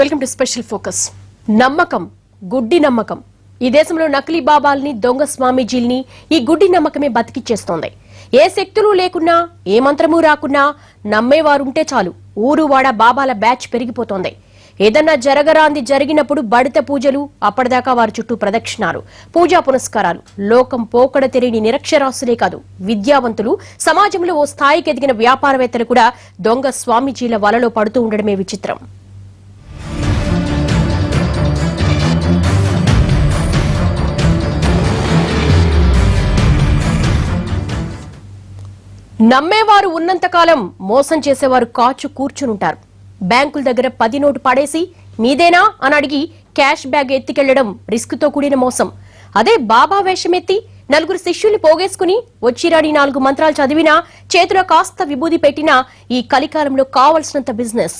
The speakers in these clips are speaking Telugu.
Welcome to special focus. నమ్మకం, గుడ్డి నమ్మకం. ఈ దేశంలో నకిలీ బాబాల్ని, దొంగ స్వామీజీల్ని ఈ గుడ్డి నమ్మకమే బతికిచ్చేస్తోంది. ఏ శక్తులు లేకున్నా, ఏ మంత్రము రాకున్నా నమ్మేవారుంటే చాలు ఊరు వాడ బాబాల బ్యాచ్ పెరిగిపోతోంది. ఏదన్నా జరగరాంది జరిగినప్పుడు బడిత పూజలు, అప్పటిదాకా వారి చుట్టూ ప్రదక్షిణాలు, పూజా పునస్కారాలు. లోకం పోకడ తెలియని నిరక్షరాస్యులే కాదు, విద్యావంతులు, సమాజంలో ఓ స్థాయికి ఎదిగిన వ్యాపారవేత్తలు కూడా దొంగ స్వామీజీల వలలో పడుతూ ఉండడమే విచిత్రం. నమ్మేవారు ఉన్నంతకాలం మోసం చేసేవారు కాచు కూర్చునుంటారు. బ్యాంకుల దగ్గర 10 నోటు పడేసి మీదేనా అని అడిగి క్యాష్ బ్యాగ్ ఎత్తికెళ్లడం రిస్క్ తో కూడిన మోసం. అదే బాబా వేషమెత్తి నలుగురు శిష్యుల్ని పోగేసుకుని వచ్చిరాని 4 మంత్రాలు చదివినా, చేతిలో కాస్త విభూది పెట్టినా ఈ కలికాలంలో కావలసినంత బిజినెస్.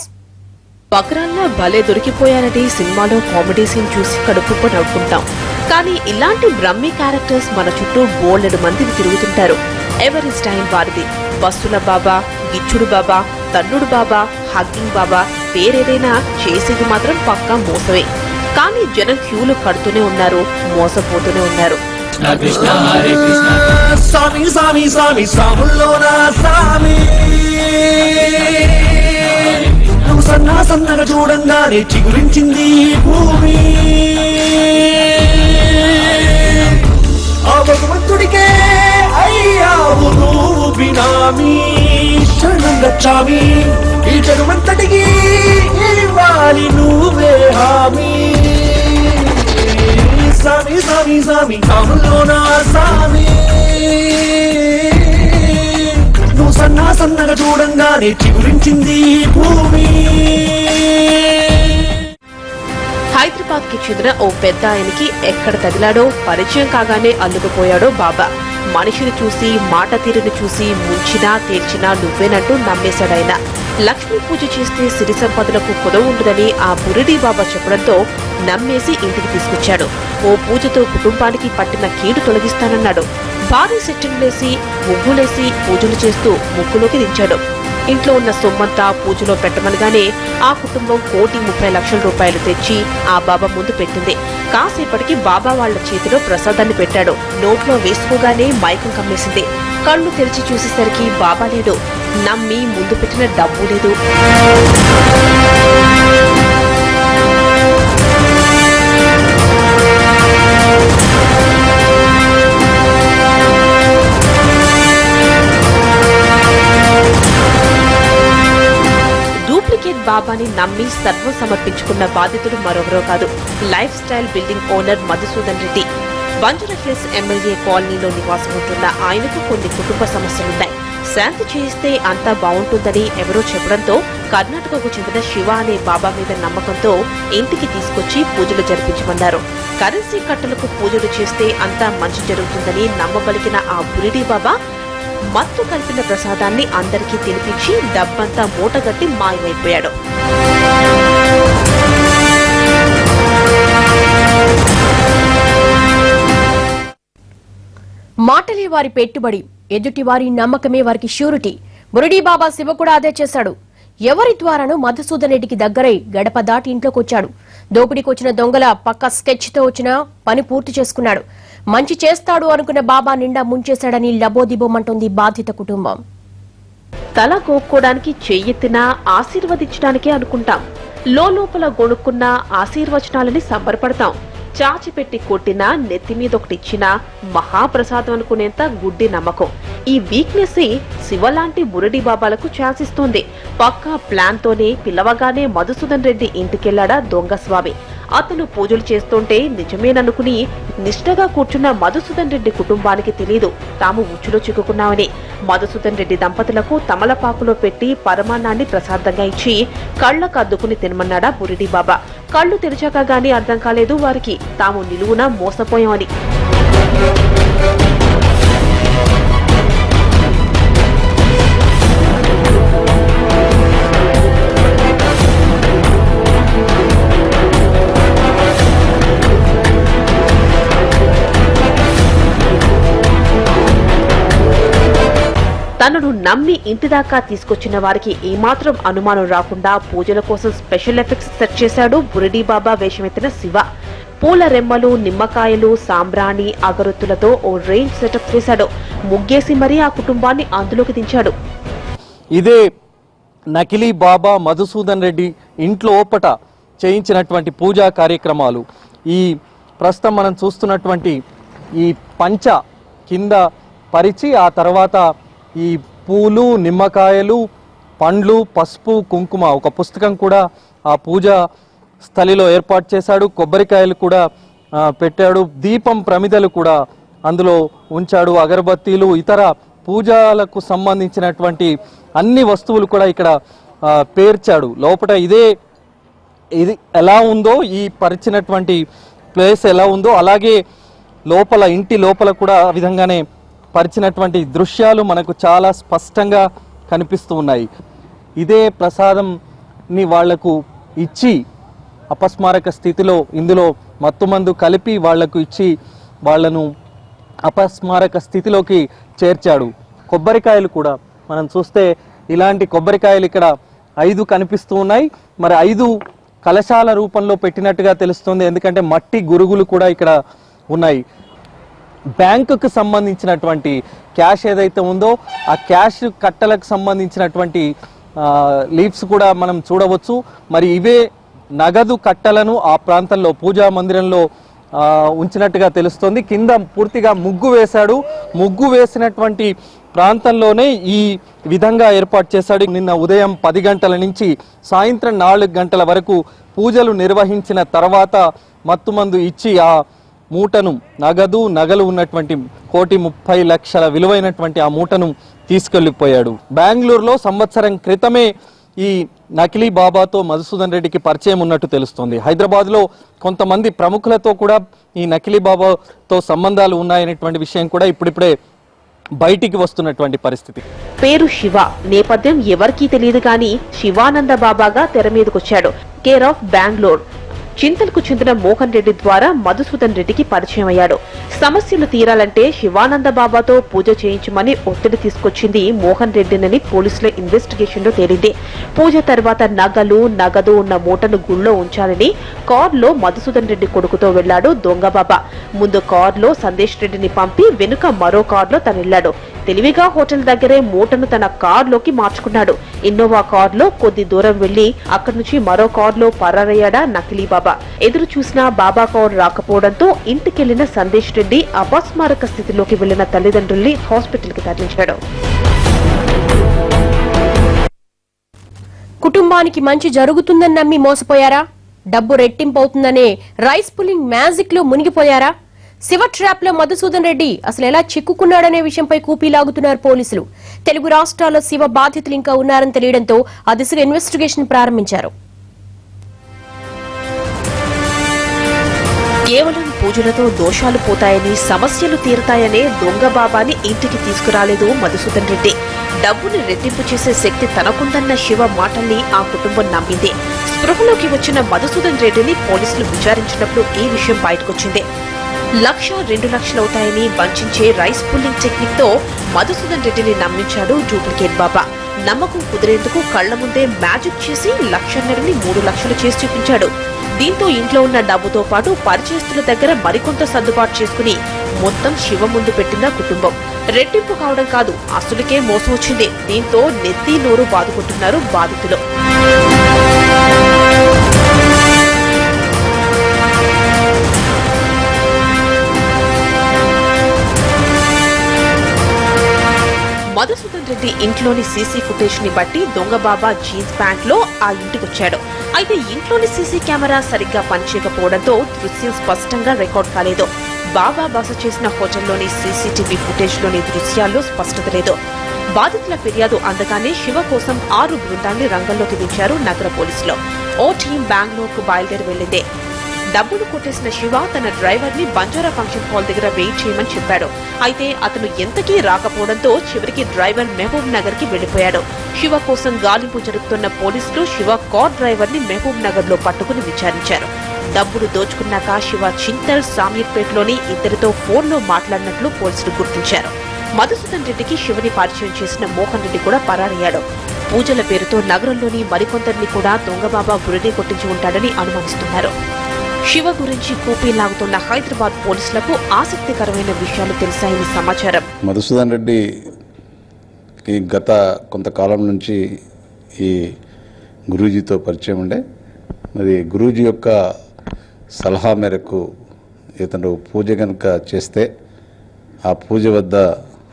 బకరాల్లా భలే దొరికిపోయారని సినిమాలో కామెడీ సీన్ చూసి కడుపుబ్బ నవ్వుకుంటాం. కానీ ఇలాంటి బ్రహ్మీ క్యారెక్టర్స్ మన చుట్టూ బోలెడు మందిని తిరుగుతుంటారు. ఎవరి స్టైల్ వారిది. బస్సుల బాబా, గిచ్చుడు బాబా, తన్నుడు బాబా, హగ్గింగ్ బాబా, పేరేదైనా చేసేది మాత్రం పక్కా మోసమే. కానీ జనం క్యూలు కడుతూనే ఉన్నారు, మోసపోతూనే ఉన్నారు. సన్నగా చూడంగానే చిగురించింది భూమి. ఆ భగవంతుడికే అయ్యావు నువ్వు బినామీ. శరణం గచ్చామి, ఈ జగమంతటికి ఇవ్వాలి నువ్వే హామీ. సామి సామి సామి సాములోనా సామి, నువ్వు సన్నగా చూడంగానే చిగురించింది భూమి. హైదరాబాద్ కి చెందిన ఓ పెద్ద ఆయనకి ఎక్కడ తగిలాడో, పరిచయం కాగానే అల్లుకుపోయాడో బాబా. మనిషిని చూసి, మాట తీరుని చూసి ముంచినా తేల్చినా నువ్వేనంటూ నమ్మేశాడాయన. లక్ష్మీ పూజ చేస్తే సిరి సంపదలకు కుదవ ఉండదని ఆ బురిడి బాబా చెప్పడంతో నమ్మేసి ఇంటికి తీసుకొచ్చాడు. ఓ పూజతో కుటుంబానికి పట్టిన కీడు తొలగిస్తానన్నాడు. భారీ సెట్టింగ్లేసి, ముగ్గులేసి పూజలు చేస్తూ ముగ్గులోకి దించాడు. ఇంట్లో ఉన్న సొమ్మంతా పూజలో పెట్టమనగానే ఆ కుటుంబం 1,30,00,000 రూపాయలు తెచ్చి ఆ బాబా ముందు పెట్టింది. కాసేపటికి బాబా వాళ్ల చేతిలో ప్రసాదాన్ని పెట్టాడు. నోట్లో వేసుకోగానే మైకం కమ్మేసింది. కళ్ళు తెరిచి చూసేసరికి బాబా లేడు. నమ్మి ముందు పెట్టిన డబ్బు లేదు. బాబాని నమ్మి సర్వం సమర్పించుకున్న బాధితుడు మరొకరో కాదు, life style building owner Madhusudan Reddy. Banjara Hills MLA కాలనీలో నివాసం ఉంటున్న ఆయనకు కొన్ని కుటుంబ సమస్యలున్నాయి. శాంతి చేయిస్తే అంతా బాగుంటుందని ఎవరో చెప్పడంతో కర్ణాటకకు చెందిన శివ అనే బాబా మీద నమ్మకంతో ఇంటికి తీసుకొచ్చి పూజలు జరిపించమన్నారు. కరెన్సీ కట్టలకు పూజలు చేస్తే అంతా మంచి జరుగుతుందని నమ్మబలికిన ఆ బురిడి బాబా మత్తు కలిపిన ప్రసాదాన్ని అందరికీ తినిపించి డబ్బంతా మూటగట్టి మాయమైపోయాడు. మాటలే వారి పెట్టుబడి, ఎదుటి వారి నమ్మకమే వారికి ష్యూరిటీ. బురిడి బాబా శివ కూడా అదే చేశాడు. ఎవరి ద్వారానో మధుసూదన్ రెడ్డికి దగ్గరై గడప దాటి ఇంట్లోకి వచ్చాడు. దోపిడీకి వచ్చిన దొంగల పక్క స్కెచ్ తో వచ్చిన పని పూర్తి చేసుకున్నాడు. మంచి చేస్తాడు అనుకున్న బాబా నిండా ముంచేశాడని లబోదిబోమంటోంది బాధిత కుటుంబం. తల గోక్కోడానికి చెయ్యెత్తినా ఆశీర్వదించడానికే అనుకుంటాం. లోపల గొణుక్కున్న ఆశీర్వచనాలని సంబరపడతాం. చాచిపెట్టి కొట్టినా, నెత్తిమీదొకటిచ్చినా మహాప్రసాదం అనుకునేంత గుడ్డి నమ్మకం. ఈ వీక్నెస్ శివలాంటి బురిడి బాబాలకు ఛాన్స్ ఇస్తోంది. పక్కా ప్లాన్ తోనే పిలవగానే మధుసూదన్ రెడ్డి ఇంటికెళ్లాడా దొంగ స్వామి. అతను పూజలు చేస్తుంటే నిజమేననుకుని నిష్ఠగా కూర్చున్న మధుసూదన్ రెడ్డి కుటుంబానికి తెలీదు తాము ఉచ్చులో చిక్కుకున్నామని. మధుసూదన్ రెడ్డి దంపతులకు తమలపాకులో పెట్టి పరమాన్నాన్ని ప్రసాదంగా ఇచ్చి కళ్లకు అద్దుకుని తినమన్నాడా బురిడి బాబా. కళ్లు తెరిచాక గానీ అర్థం కాలేదు వారికి తాము నిలువునా మోసపోయామని. తనను నమ్మి ఇంటి దాకా తీసుకొచ్చిన వారికి ఏమాత్రం అనుమానం రాకుండా పూజల కోసం స్పెషల్ ఎఫెక్ట్స్ సెట్ చేశాడు బురిడీ బాబా వేషమెత్తిన శివ. పూల రెమ్మలు, నిమ్మకాయలు, సాంబ్రాణి, అగరొత్తులతో ఓ రేంజ్ సెటప్ చేశాడు. ముగ్గేసి మరీ ఆ కుటుంబాన్ని అందులోకి దించాడు. ఇదే నకిలీ బాబా మధుసూదన్ రెడ్డి ఇంట్లోపట చేయించినటువంటి పూజా కార్యక్రమాలు. ఈ ప్రస్తుతం మనం చూస్తున్నటువంటి ఈ పంచ కింద పరిచి ఆ తర్వాత ఈ పూలు, నిమ్మకాయలు, పండ్లు, పసుపు, కుంకుమ, ఒక పుస్తకం కూడా ఆ పూజా స్థలిలో ఏర్పాటు చేశాడు. కొబ్బరికాయలు కూడా పెట్టాడు. దీపం ప్రమిదలు కూడా అందులో ఉంచాడు. అగరబత్తీలు, ఇతర పూజలకు సంబంధించినటువంటి అన్ని వస్తువులు కూడా ఇక్కడ పేర్చాడు. లోపల ఇది ఎలా ఉందో, ఈ పరిచినటువంటి ప్లేస్ ఎలా ఉందో అలాగే లోపల, ఇంటి లోపల కూడా ఆ విధంగానే పరిచినటువంటి దృశ్యాలు మనకు చాలా స్పష్టంగా కనిపిస్తూ ఉన్నాయి. ఇదే ప్రసాదంని వాళ్లకు ఇచ్చి అపస్మారక స్థితిలో ఇందులో మత్తుమందు కలిపి వాళ్లకు ఇచ్చి వాళ్లను అపస్మారక స్థితిలోకి చేర్చాడు. కొబ్బరికాయలు కూడా మనం చూస్తే ఇలాంటి కొబ్బరికాయలు ఇక్కడ 5 కనిపిస్తూ ఉన్నాయి. మరి 5 కలశాల రూపంలో పెట్టినట్టుగా తెలుస్తుంది, ఎందుకంటే మట్టి గురుగులు కూడా ఇక్కడ ఉన్నాయి. బ్యాంకుకు సంబంధించినటువంటి క్యాష్ ఏదైతే ఉందో ఆ క్యాష్ కట్టలకు సంబంధించినటువంటి లీవ్స్ కూడా మనం చూడవచ్చు. మరి ఇవే నగదు కట్టలను ఆ ప్రాంతంలో పూజా మందిరంలో ఉంచినట్టుగా తెలుస్తోంది. కింద పూర్తిగా ముగ్గు వేశాడు. ముగ్గు వేసినటువంటి ప్రాంతంలోనే ఈ విధంగా ఏర్పాటు చేశాడు. నిన్న ఉదయం 10 గంటల నుంచి సాయంత్రం 4 గంటల వరకు పూజలు నిర్వహించిన తర్వాత మత్తుమందు ఇచ్చి ఆ మూటను, నగలు ఉన్నటువంటి 1,30,00,000 విలువైనటువంటి ఆ మూటను తీసుకెళ్లిపోయాడు. బెంగళూరులో సంవత్సరం క్రితమే ఈ నకిలీ బాబాతో మధుసూదన్ రెడ్డికి పరిచయం ఉన్నట్టు తెలుస్తోంది. హైదరాబాద్లో కొంతమంది ప్రముఖులతో కూడా ఈ నకిలీ బాబాతో సంబంధాలు ఉన్నాయనేటువంటి విషయం కూడా ఇప్పుడిప్పుడే బయటికి వస్తున్నటువంటి పరిస్థితి. పేరు శివ, నేపథ్యం ఎవరికీ తెలియదు కానీ శివానంద బాబాగా తెర మీదకొచ్చాడు. Care of Bengaluru. చింతలకు చెందిన మోహన్ రెడ్డి ద్వారా మధుసూదన్ రెడ్డికి పరిచయం అయ్యాడు. సమస్యలు తీరాలంటే శివానంద బాబాతో పూజ చేయించమని ఒత్తిడి తీసుకొచ్చింది మోహన్ రెడ్డినని పోలీసుల ఇన్వెస్టిగేషన్ లో తేలింది. పూజ తర్వాత నగదు ఉన్న మూటను గుళ్ళో ఉంచాలని కారులో మధుసూదన్ రెడ్డి కొడుకుతో వెళ్లాడు దొంగ బాబా. ముందు కారులో సందేశ్ రెడ్డిని పంపి వెనుక మరో కారులో తనెళ్లాడు. తెలివిగా హోటల్ దగ్గరే మూటను తన కారులోకి మార్చుకున్నాడు. ఇన్నోవా కారులో కొద్ది దూరం వెళ్లి అక్కడి నుంచి మరో కారులో పరారయ్యాడా నకిలీ బాబా. ఎదురు చూసినా బాబా కారు రాకపోవడంతో ఇంటికెళ్లిన సందేశ్ రెడ్డి అపస్మారక స్థితిలోకి వెళ్లిన తల్లిదండ్రుల్ని హాస్పిటల్ కి తరలించాడు. కుటుంబానికి మంచి జరుగుతుందని నమ్మి మోసపోయారా? డబ్బు రెట్టింపవుతుందనే రైస్ పుల్లింగ్ మ్యాజిక్ లో మునిగిపోయారా? శివ ట్రాప్ లో మధుసూదన్ రెడ్డి అసలు ఎలా చిక్కుకున్నాడనే విషయంపై కూపీలాగుతున్నారు పోలీసులు. తెలుగు రాష్ట్రాల్లో శివ బాధితులు ఇంకా ఉన్నారని తెలియడంతో ఆ దిశగా ఇన్వెస్టిగేషన్ ప్రారంభించారు. కేవలం పూజలతో దోషాలు పోతాయని, సమస్యలు తీరుతాయనే దొంగ బాబాని ఇంటికి తీసుకురాలేదు మధుసూదన్ రెడ్డి. డబ్బుని రెట్టింపు చేసే శక్తి తనకుందన్న శివ మాటల్ని ఆ కుటుంబం నమ్మింది. స్పృహలోకి వచ్చిన మధుసూదన్ రెడ్డిని పోలీసులు విచారించినప్పుడు ఈ విషయం బయటకొచ్చింది. 1,00,000, 2,00,000 అవుతాయని వంచే రైస్ పుల్లింగ్ టెక్నిక్ తో మధుసూదన్ రెడ్డిని నమ్మించాడు డూప్లికేట్ బాబా. నమ్మకం కుదిరేందుకు కళ్ల ముందే మ్యాజిక్ చేసి 1,50,000ని 3,00,000 చేసి చూపించాడు. దీంతో ఇంట్లో ఉన్న డబ్బుతో పాటు పరిచయస్తుల దగ్గర మరికొంత సర్దుబాటు చేసుకుని మొత్తం శివ ముందు పెట్టిన కుటుంబం. రెట్టింపు కావడం కాదు, అసలుకే మోసం వచ్చింది. దీంతో నెత్తి నోరు బాదుకుంటున్నారు బాధితులు. మధుసూదన్ రెడ్డి ఇంట్లోని సీసీ ఫుటేజ్ ని బట్టి దొంగ బాబా జీన్స్ ప్యాంట్ లో ఆ ఇంటికొచ్చాడు. అయితే ఇంట్లోని సీసీ కెమెరా సరిగ్గా పనిచేయకపోవడంతో దృశ్యం స్పష్టంగా రికార్డ్ కాలేదు. బాబా బస చేసిన హోటల్లోని సీసీటీవీ ఫుటేజ్ లోని దృశ్యాల్లో స్పష్టత లేదు. బాధితుల ఫిర్యాదు అందగానే శివ కోసం 6 బృందాన్ని రంగంలోకి దించారు నగర పోలీసులు. ఓ టీం బెంగళూరుకు బయలుదేరి వెళ్లింది. డబ్బులు కొట్టేసిన శివ తన డ్రైవర్ ని బంజారా ఫంక్షన్ హాల్ దగ్గర వెయిట్ చేయమని చెప్పాడు. అయితే అతను ఎంతకీ రాకపోవడంతో చివరికి డ్రైవర్ మహబూబ్ నగర్ కి వెళ్లిపోయాడు. శివ కోసం గాలింపు జరుపుతున్న పోలీసులు శివ కార్ డ్రైవర్ ని మహబూబ్ నగర్ లో పట్టుకుని విచారించారు. డబ్బులు దోచుకున్నాక శివ చింతల్, సామీర్పేటలోని ఇద్దరితో ఫోన్లో మాట్లాడినట్లు పోలీసులు గుర్తించారు. మధుసూదన్ రెడ్డికి శివని పరిచయం చేసిన మోహన్ రెడ్డి కూడా పరారయ్యాడు. పూజల పేరుతో నగరంలోని మరికొందరిని కూడా దొంగబాబా బురిడి కొట్టించి ఉంటాడని అనుమానిస్తున్నారు. శివ గురించి కూపీ లాగుతున్న హైదరాబాద్ పోలీసులకు ఆసక్తికరమైన విషయాలు తెలిసాయని సమాచారం. మధుసూదన్ రెడ్డి ఈ గత కొంతకాలం నుంచి ఈ గురూజీతో పరిచయం ఉండే, మరి గురూజీ యొక్క సలహా మేరకు ఇతను పూజ కనుక చేస్తే ఆ పూజ వద్ద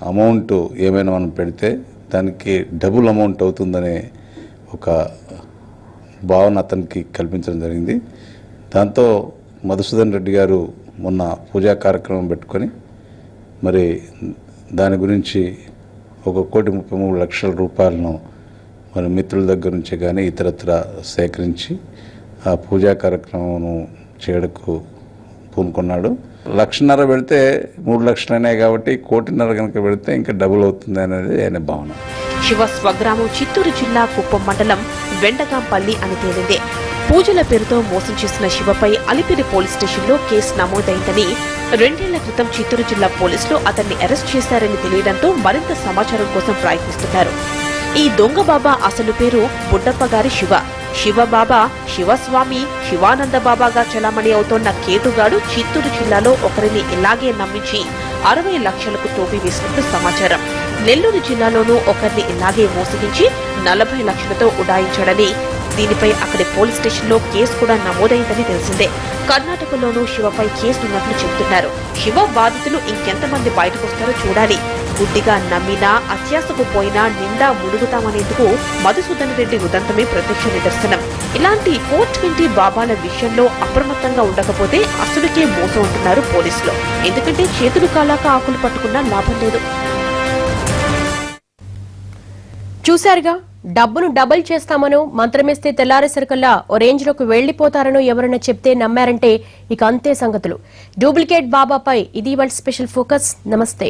అమౌంట్ ఏమైనా మనం పెడితే దానికి డబుల్ అమౌంట్ అవుతుందనే ఒక భావన అతనికి కల్పించడం జరిగింది. దాంతో మధుసూదన్ రెడ్డి గారు మొన్న పూజా కార్యక్రమం పెట్టుకొని మరి దాని గురించి 1,33,00,000 రూపాయలను మరి మిత్రుల దగ్గర నుంచి కానీ ఇతరత్ర సేకరించి ఆ పూజా కార్యక్రమం చేయడకు పూనుకున్నాడు. 1,50,000 పెడితే 3 లక్షలనే కాబట్టి 1,50,000 కనుక పెడితే ఇంకా డబుల్ అవుతుంది అనేది ఆయన భావన. శివ స్వగ్రామం చిత్తూరు జిల్లా కుప్పం మండలం వెండగాంపల్లి అని తేలింది. పూజల పేరుతో మోసం చేసిన శివపై అలిపిరి పోలీస్ స్టేషన్లో కేసు నమోదైందని 2 ఏళ్ల క్రితం చిత్తూరు జిల్లా పోలీసులు అతన్ని అరెస్ట్ చేశారని తెలియడంతో మరింత సమాచారం కోసం ప్రయత్నిస్తున్నారు. ఈ దొంగ బాబా అసలు పేరు బుడ్డప్పగారి శివ. శివబాబా, శివస్వామి, శివానంద బాబాగా చలామణి అవుతోన్న కేటుగాడు చిత్తూరు జిల్లాలో ఒకరిని ఇలాగే నమ్మించి 60 లక్షలకు తోపి వేసినట్లు సమాచారం. నెల్లూరు జిల్లాలోనూ ఒకరిని ఇలాగే మోసగించి 40 లక్షలతో ఉడాయించాడని, దీనిపై అక్కడి పోలీస్ స్టేషన్లో కేసు కూడా నమోదైందని తెలిసిందే. కర్ణాటకలోనూ శివపై కేసులున్నట్లు చెబుతున్నారు. శివ బాధితులు ఇంకెంతమంది బయటకొస్తారో చూడాలి. గుడ్డిగా నమ్మినా, అత్యాసకు పోయినా నిండా మునుగుతామనేందుకు మధుసూదన్ రెడ్డి ఉదంతమే ప్రత్యక్ష నిదర్శనం. ఇలాంటి 420 బాబాల విషయంలో అప్రమత్తంగా ఉండకపోతే అసలుకే మోసం ఉంటున్నారు పోలీసులు. ఎందుకంటే చేతులు కాలాక ఆకులు పట్టుకున్నా లాభం లేదు. చూశారుగా, డబ్బును డబుల్ చేస్తామనో, మంత్రమేస్తే తెల్లారేసరికల్లా ఓ రేంజ్ లోకి వెళ్లిపోతారనో ఎవరైనా చెప్తే నమ్మారంటే ఇక అంతే సంగతులు. డూప్లికేట్ బాబాపై ఇది ఇవాళ స్పెషల్ ఫోకస్. నమస్తే.